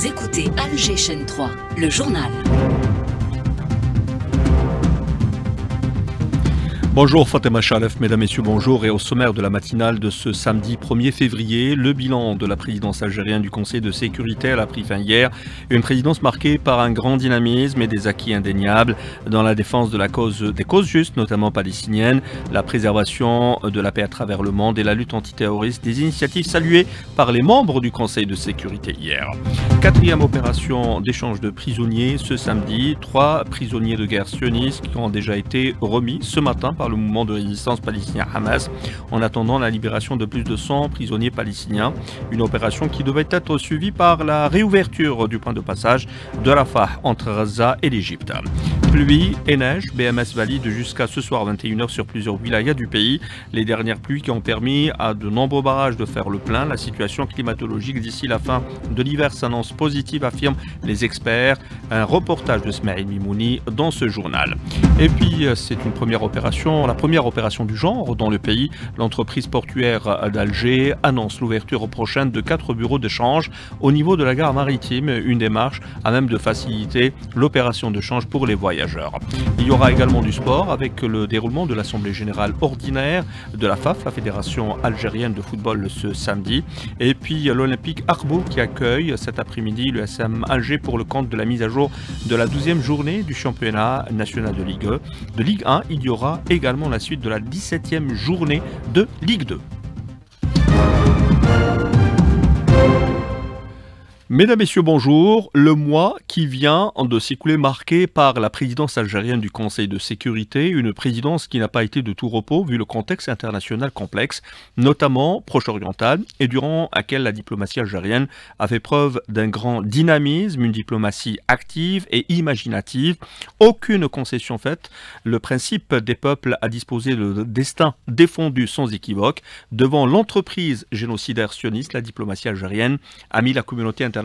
Vous écoutez Alger Chaîne 3, le journal. Bonjour Fatima Chalef, mesdames, messieurs, bonjour. Et au sommaire de la matinale de ce samedi 1er février, le bilan de la présidence algérienne du Conseil de sécurité a pris fin hier. Une présidence marquée par un grand dynamisme et des acquis indéniables dans la défense de des causes justes, notamment palestiniennes, la préservation de la paix à travers le monde et la lutte antiterroriste, des initiatives saluées par les membres du Conseil de sécurité hier. Quatrième opération d'échange de prisonniers ce samedi. 3 prisonniers de guerre sionistes qui ont déjà été remis ce matin par le mouvement de résistance palestinien Hamas en attendant la libération de plus de 100 prisonniers palestiniens. Une opération qui devait être suivie par la réouverture du point de passage de Rafah entre Gaza et l'Égypte. Pluie et neige, BMS valide jusqu'à ce soir 21h sur plusieurs wilayas du pays. Les dernières pluies qui ont permis à de nombreux barrages de faire le plein. La situation climatologique d'ici la fin de l'hiver s'annonce positive, affirment les experts. Un reportage de Smaïl Mimouni dans ce journal. Et puis c'est une première opération, la première opération du genre dans le pays. L'entreprise portuaire d'Alger annonce l'ouverture prochaine de 4 bureaux d'échange au niveau de la gare maritime, une démarche à même de faciliter l'opération de change pour les voyageurs. Il y aura également du sport avec le déroulement de l'Assemblée générale ordinaire de la FAF, la Fédération algérienne de football, ce samedi. Et puis l'Olympique Arbour qui accueille cet après-midi le SM Alger pour le compte de la mise à jour de la 12e journée du championnat national de Ligue 1. Il y aura également la suite de la 17e journée de Ligue 2. Mesdames, Messieurs, bonjour. Le mois qui vient de s'écouler marqué par la présidence algérienne du Conseil de sécurité, une présidence qui n'a pas été de tout repos vu le contexte international complexe, notamment proche-oriental, et durant laquelle la diplomatie algérienne a fait preuve d'un grand dynamisme, une diplomatie active et imaginative. Aucune concession faite. Le principe des peuples à disposer de destin défendu sans équivoque. Devant l'entreprise génocidaire sioniste, la diplomatie algérienne a mis la communauté internationale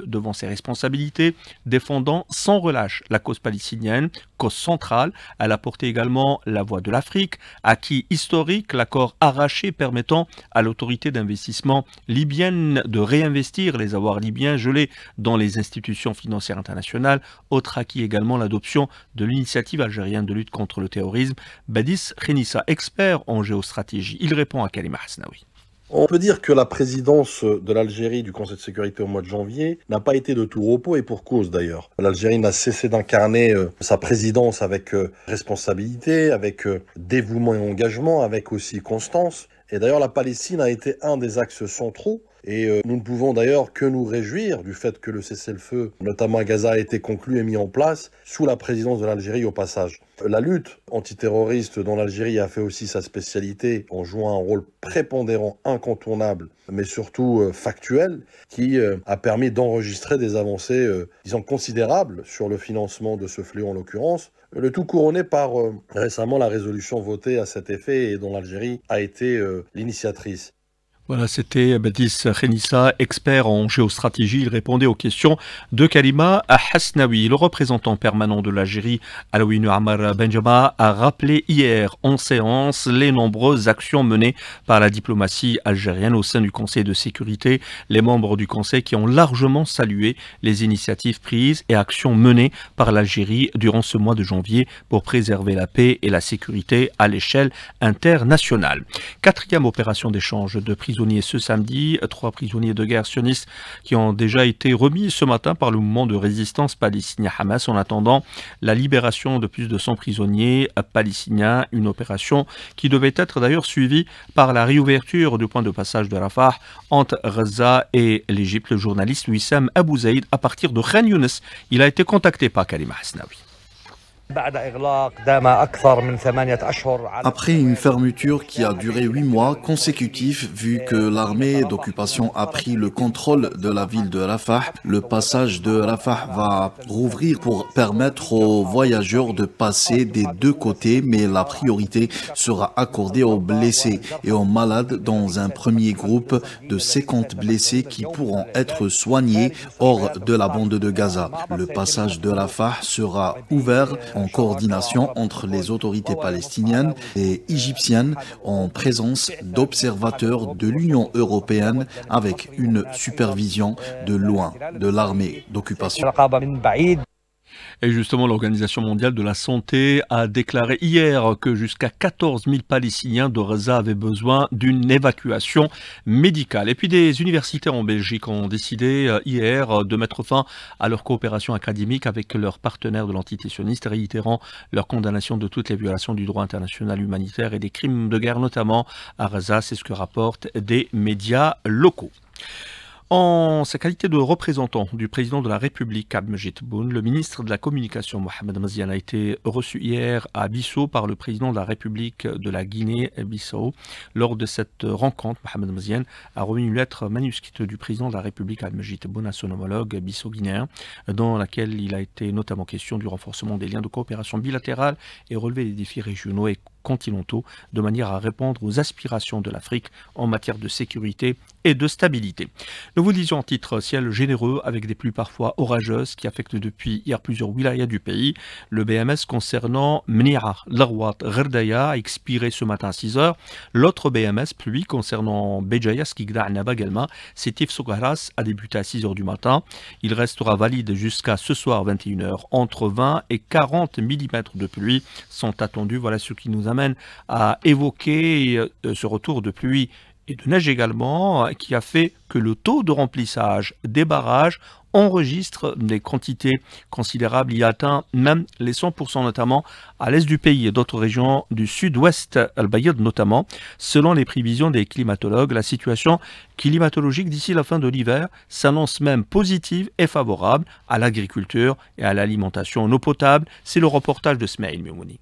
devant ses responsabilités, défendant sans relâche la cause palestinienne, cause centrale. Elle a porté également la voix de l'Afrique, acquis historique, l'accord arraché permettant à l'autorité d'investissement libyenne de réinvestir les avoirs libyens gelés dans les institutions financières internationales. Autre acquis également, l'adoption de l'initiative algérienne de lutte contre le terrorisme. Badis Khenissa, expert en géostratégie, il répond à Kalima Hasnaoui. On peut dire que la présidence de l'Algérie du Conseil de sécurité au mois de janvier n'a pas été de tout repos, et pour cause d'ailleurs. L'Algérie n'a cessé d'incarner sa présidence avec responsabilité, avec dévouement et engagement, avec aussi constance. Et d'ailleurs, la Palestine a été un des axes centraux. Et nous ne pouvons d'ailleurs que nous réjouir du fait que le cessez-le-feu, notamment à Gaza, a été conclu et mis en place sous la présidence de l'Algérie au passage. La lutte antiterroriste dont l'Algérie a fait aussi sa spécialité en jouant un rôle prépondérant, incontournable, mais surtout factuel, qui a permis d'enregistrer des avancées, disons, considérables sur le financement de ce fléau en l'occurrence. Le tout couronné par récemment la résolution votée à cet effet et dont l'Algérie a été l'initiatrice. Voilà, c'était Badis Khenissa, expert en géostratégie. Il répondait aux questions de Kalima Hasnaoui. Le représentant permanent de l'Algérie à l'ONU, Ammar Benjama, a rappelé hier en séance les nombreuses actions menées par la diplomatie algérienne au sein du Conseil de sécurité. Les membres du Conseil qui ont largement salué les initiatives prises et actions menées par l'Algérie durant ce mois de janvier pour préserver la paix et la sécurité à l'échelle internationale. Quatrième opération d'échange de prisonniers ce samedi, 3 prisonniers de guerre sionistes qui ont déjà été remis ce matin par le mouvement de résistance palestinien Hamas en attendant la libération de plus de 100 prisonniers palestiniens, une opération qui devait être d'ailleurs suivie par la réouverture du point de passage de Rafah entre Gaza et l'Égypte. Le journaliste Wissam Abou Zaïd à partir de Khan Younes, il a été contacté par Kalima Hasnaoui. Après une fermeture qui a duré 8 mois consécutifs, vu que l'armée d'occupation a pris le contrôle de la ville de Rafah, le passage de Rafah va rouvrir pour permettre aux voyageurs de passer des deux côtés, mais la priorité sera accordée aux blessés et aux malades dans un premier groupe de 50 blessés qui pourront être soignés hors de la bande de Gaza. Le passage de Rafah sera ouvert en coordination entre les autorités palestiniennes et égyptiennes en présence d'observateurs de l'Union européenne avec une supervision de loin de l'armée d'occupation. Et justement, l'Organisation mondiale de la santé a déclaré hier que jusqu'à 14 000 Palestiniens de Gaza avaient besoin d'une évacuation médicale. Et puis des universitaires en Belgique ont décidé hier de mettre fin à leur coopération académique avec leurs partenaires de l'entité sioniste, réitérant leur condamnation de toutes les violations du droit international humanitaire et des crimes de guerre, notamment à Gaza. C'est ce que rapportent des médias locaux. En sa qualité de représentant du président de la République, Abdelmajid Tebboune, le ministre de la Communication, Mohamed Maziane, a été reçu hier à Bissau par le président de la République de la Guinée-Bissau. Lors de cette rencontre, Mohamed Maziane a remis une lettre manuscrite du président de la République, Abdelmajid Tebboune, à son homologue bissau-guinéen, dans laquelle il a été notamment question du renforcement des liens de coopération bilatérale et relever les défis régionaux et continentaux de manière à répondre aux aspirations de l'Afrique en matière de sécurité et de stabilité. Nous vous le disions en titre, ciel généreux avec des pluies parfois orageuses qui affectent depuis hier plusieurs wilayas du pays. Le BMS concernant Mni'a, Larwat, Gherdaya a expiré ce matin à 6h. L'autre BMS, pluie, concernant Béjaïa, Skikda, Naba également, Sétif Sogaras, a débuté à 6h du matin. Il restera valide jusqu'à ce soir 21h. Entre 20 et 40 mm de pluie sont attendus. Voilà ce qui nous amène à évoquer ce retour de pluie et de neige également, qui a fait que le taux de remplissage des barrages enregistre des quantités considérables. Il atteint même les 100%, notamment à l'est du pays et d'autres régions du sud-ouest, Al-Bayad notamment. Selon les prévisions des climatologues, la situation climatologique d'ici la fin de l'hiver s'annonce même positive et favorable à l'agriculture et à l'alimentation en eau potable. C'est le reportage de Smaïl Mimouni.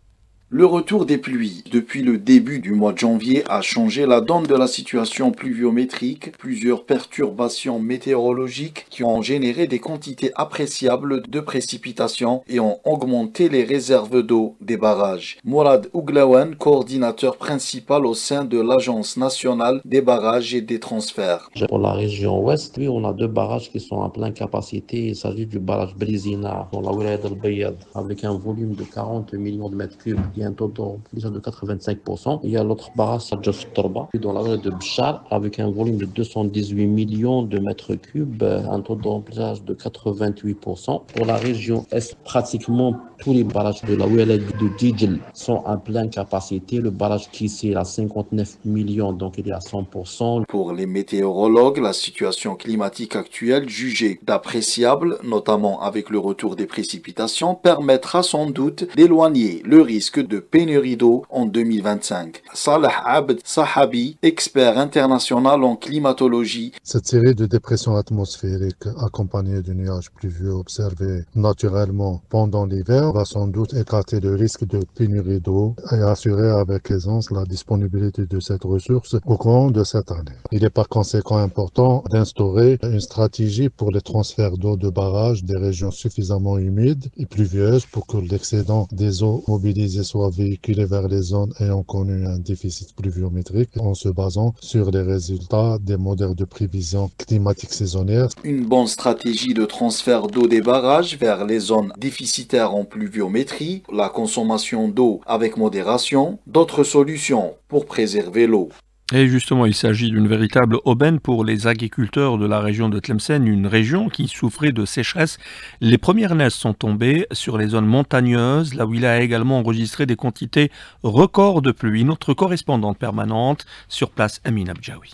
Le retour des pluies depuis le début du mois de janvier a changé la donne de la situation pluviométrique. Plusieurs perturbations météorologiques qui ont généré des quantités appréciables de précipitations et ont augmenté les réserves d'eau des barrages. Mourad Ouglawan, coordinateur principal au sein de l'Agence nationale des barrages et des transferts. Pour la région ouest, oui, on a deux barrages qui sont à pleine capacité. Il s'agit du barrage Brizina dans la wilaya d'Al-Bayad avec un volume de 40 millions de mètres cubes. Il y a un taux de remplissage de 85%. Il y a l'autre barrage, Sadjaf Torba, dans la ville de Bchar, avec un volume de 218 millions de mètres cubes, un taux de remplissage de 88%. Pour la région Est, pratiquement tous les barrages de la wilaya de Djidjel sont à pleine capacité. Le barrage Kissé à 59 millions, donc il est à 100%. Pour les météorologues, la situation climatique actuelle, jugée d'appréciable, notamment avec le retour des précipitations, permettra sans doute d'éloigner le risque de pénurie d'eau en 2025. Salah Abd Sahabi, expert international en climatologie. Cette série de dépressions atmosphériques accompagnées de nuages pluvieux observés naturellement pendant l'hiver va sans doute écarter le risque de pénurie d'eau et assurer avec aisance la disponibilité de cette ressource au cours de cette année. Il est par conséquent important d'instaurer une stratégie pour les transferts d'eau de barrages des régions suffisamment humides et pluvieuses pour que l'excédent des eaux mobilisées soit véhiculé vers les zones ayant connu un déficit pluviométrique en se basant sur les résultats des modèles de prévision climatique saisonnière. Une bonne stratégie de transfert d'eau des barrages vers les zones déficitaires en pluviométrie, la consommation d'eau avec modération, d'autres solutions pour préserver l'eau. Et justement, il s'agit d'une véritable aubaine pour les agriculteurs de la région de Tlemcen, une région qui souffrait de sécheresse. Les premières neiges sont tombées sur les zones montagneuses. La wilaya a également enregistré des quantités records de pluie. Notre correspondante permanente sur place, Amina Bjaoui.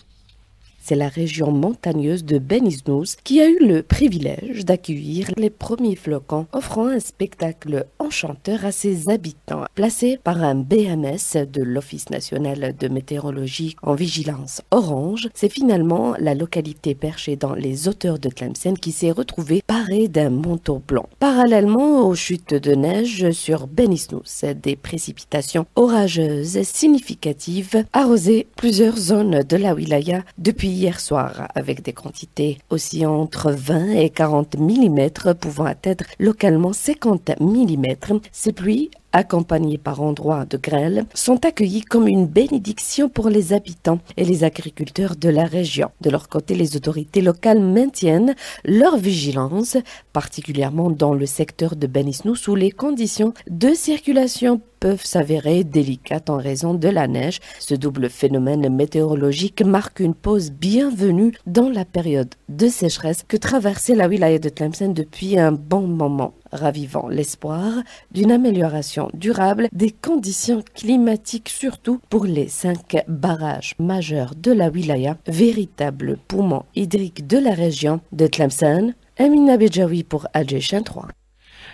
C'est la région montagneuse de Ben Isnous qui a eu le privilège d'accueillir les premiers flocons, offrant un spectacle enchanteur à ses habitants. Placé par un BMS de l'Office national de météorologie en vigilance orange, c'est finalement la localité perchée dans les hauteurs de Tlemcen qui s'est retrouvée parée d'un manteau blanc. Parallèlement aux chutes de neige sur Ben Isnous, des précipitations orageuses significatives arrosaient plusieurs zones de la wilaya depuis hier soir, avec des quantités oscillant entre 20 et 40 mm, pouvant atteindre localement 50 mm. Ces pluies accompagnés par endroits de grêle, sont accueillis comme une bénédiction pour les habitants et les agriculteurs de la région. De leur côté, les autorités locales maintiennent leur vigilance, particulièrement dans le secteur de Ben Isnous où les conditions de circulation peuvent s'avérer délicates en raison de la neige. Ce double phénomène météorologique marque une pause bienvenue dans la période de sécheresse que traversait la wilaya de Tlemcen depuis un bon moment, ravivant l'espoir d'une amélioration durable des conditions climatiques, surtout pour les 5 barrages majeurs de la wilaya, véritable poumon hydrique de la région de Tlemcen. Amina Bedjaoui pour Alger 3.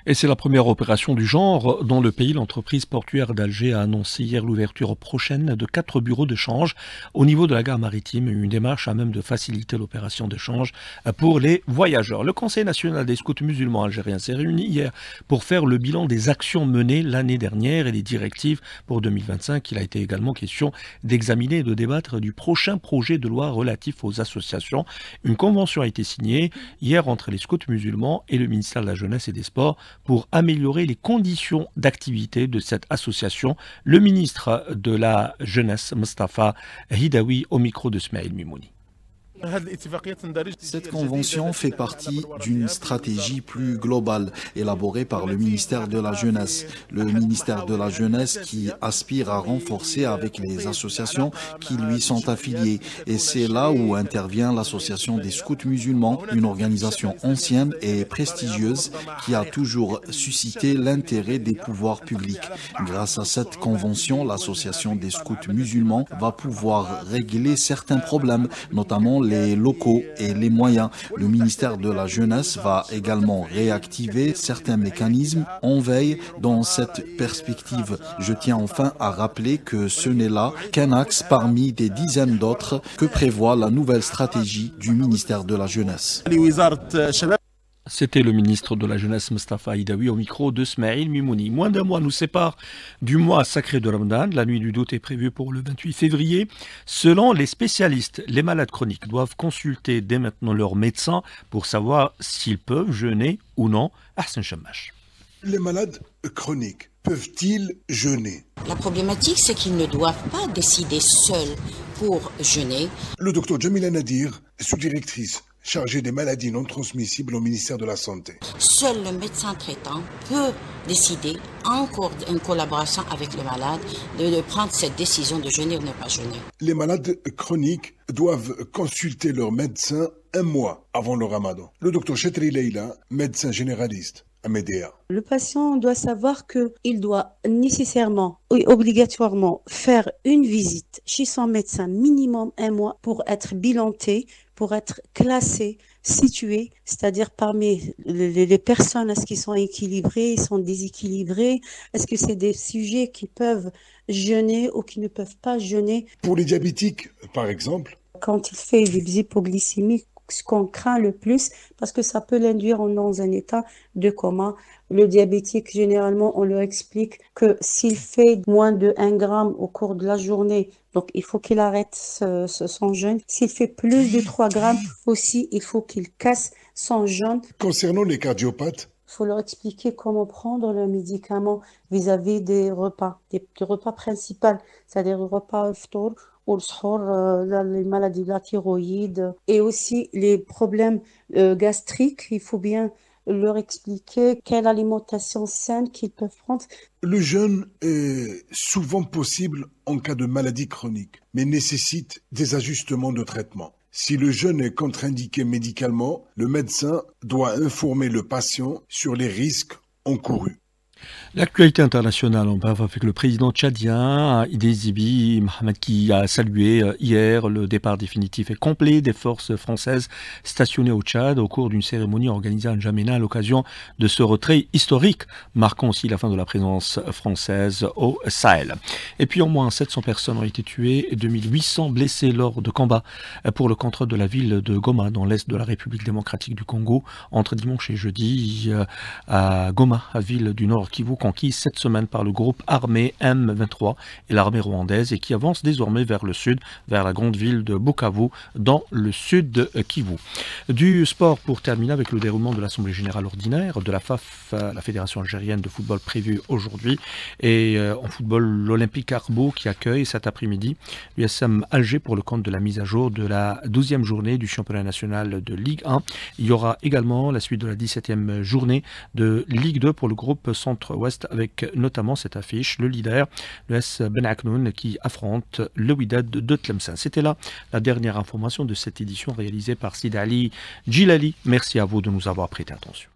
Et c'est la première opération du genre dans le pays. L'entreprise portuaire d'Alger a annoncé hier l'ouverture prochaine de 4 bureaux de change au niveau de la gare maritime, une démarche à même de faciliter l'opération de change pour les voyageurs. Le Conseil national des scouts musulmans algériens s'est réuni hier pour faire le bilan des actions menées l'année dernière et des directives pour 2025. Il a été également question d'examiner et de débattre du prochain projet de loi relatif aux associations. Une convention a été signée hier entre les scouts musulmans et le ministère de la Jeunesse et des Sports pour améliorer les conditions d'activité de cette association. Le ministre de la Jeunesse, Mustafa Hidawi, au micro de Smaïl Mimouni. Cette convention fait partie d'une stratégie plus globale élaborée par le ministère de la Jeunesse. Le ministère de la Jeunesse qui aspire à renforcer avec les associations qui lui sont affiliées. Et c'est là où intervient l'association des scouts musulmans, une organisation ancienne et prestigieuse qui a toujours suscité l'intérêt des pouvoirs publics. Grâce à cette convention, l'association des scouts musulmans va pouvoir régler certains problèmes, notamment les locaux et les moyens. Le ministère de la Jeunesse va également réactiver certains mécanismes en veille dans cette perspective. Je tiens enfin à rappeler que ce n'est là qu'un axe parmi des dizaines d'autres que prévoit la nouvelle stratégie du ministère de la Jeunesse. C'était le ministre de la Jeunesse Mustafa Hidawi au micro de Smaïl Mimouni. Moins d'un mois nous sépare du mois sacré de Ramadan. La nuit du doute est prévue pour le 28 février. Selon les spécialistes, les malades chroniques doivent consulter dès maintenant leur médecin pour savoir s'ils peuvent jeûner ou non. Ahsen Chamash. Les malades chroniques peuvent-ils jeûner? La problématique, c'est qu'ils ne doivent pas décider seuls pour jeûner. Le docteur Jamila Nadir, sous-directrice chargée des maladies non transmissibles au ministère de la Santé. Seul le médecin traitant peut décider, en collaboration avec le malade, de prendre cette décision de jeûner ou ne pas jeûner. Les malades chroniques doivent consulter leur médecin un mois avant le ramadan. Le docteur Chetri Leila, médecin généraliste à Médéa. Le patient doit savoir qu'il doit nécessairement et obligatoirement faire une visite chez son médecin minimum un mois pour être bilanté, pour être classé, situé, c'est-à-dire parmi les personnes, est-ce qu'ils sont équilibrés, ils sont déséquilibrés, est-ce que c'est des sujets qui peuvent jeûner ou qui ne peuvent pas jeûner. Pour les diabétiques, par exemple, quand il fait des hypoglycémies, ce qu'on craint le plus, parce que ça peut l'induire dans un état de coma. Le diabétique, généralement, on leur explique que s'il fait moins de 1 gramme au cours de la journée, donc il faut qu'il arrête son jeûne. S'il fait plus de 3 grammes, aussi, il faut qu'il casse son jeûne. Concernant les cardiopathes, il faut leur expliquer comment prendre le médicament vis-à-vis des repas, des repas principaux, c'est-à-dire le repas iftar, ou le sahur, les maladies de la thyroïde et aussi les problèmes gastriques. Il faut bien leur expliquer quelle alimentation saine qu'ils peuvent prendre. Le jeûne est souvent possible en cas de maladie chronique, mais nécessite des ajustements de traitement. Si le jeûne est contre-indiqué médicalement, le médecin doit informer le patient sur les risques encourus. L'actualité internationale, on parle avec le président tchadien Idriss Déby Mohamed qui a salué hier le départ définitif et complet des forces françaises stationnées au Tchad au cours d'une cérémonie organisée à N'Djamena à l'occasion de ce retrait historique, marquant aussi la fin de la présence française au Sahel. Et puis au moins 700 personnes ont été tuées et 2800 blessées lors de combats pour le contrôle de la ville de Goma dans l'est de la République démocratique du Congo entre dimanche et jeudi à Goma, à ville du nord Nord Kivu conquis cette semaine par le groupe armé M23 et l'armée rwandaise et qui avance désormais vers le sud, vers la grande ville de Bukavu, dans le sud de Kivu. Du sport pour terminer avec le déroulement de l'Assemblée générale ordinaire de la FAF, la Fédération algérienne de football prévue aujourd'hui, et en football l'Olympique Arbo qui accueille cet après-midi l'USM Alger pour le compte de la mise à jour de la 12e journée du championnat national de Ligue 1. Il y aura également la suite de la 17e journée de Ligue 2 pour le groupe Centre-Ouest avec notamment cette affiche, le leader, le S Ben Aknoun qui affronte le Wydad de Tlemcen. C'était là la dernière information de cette édition réalisée par Sid Ali Djilali. Merci à vous de nous avoir prêté attention.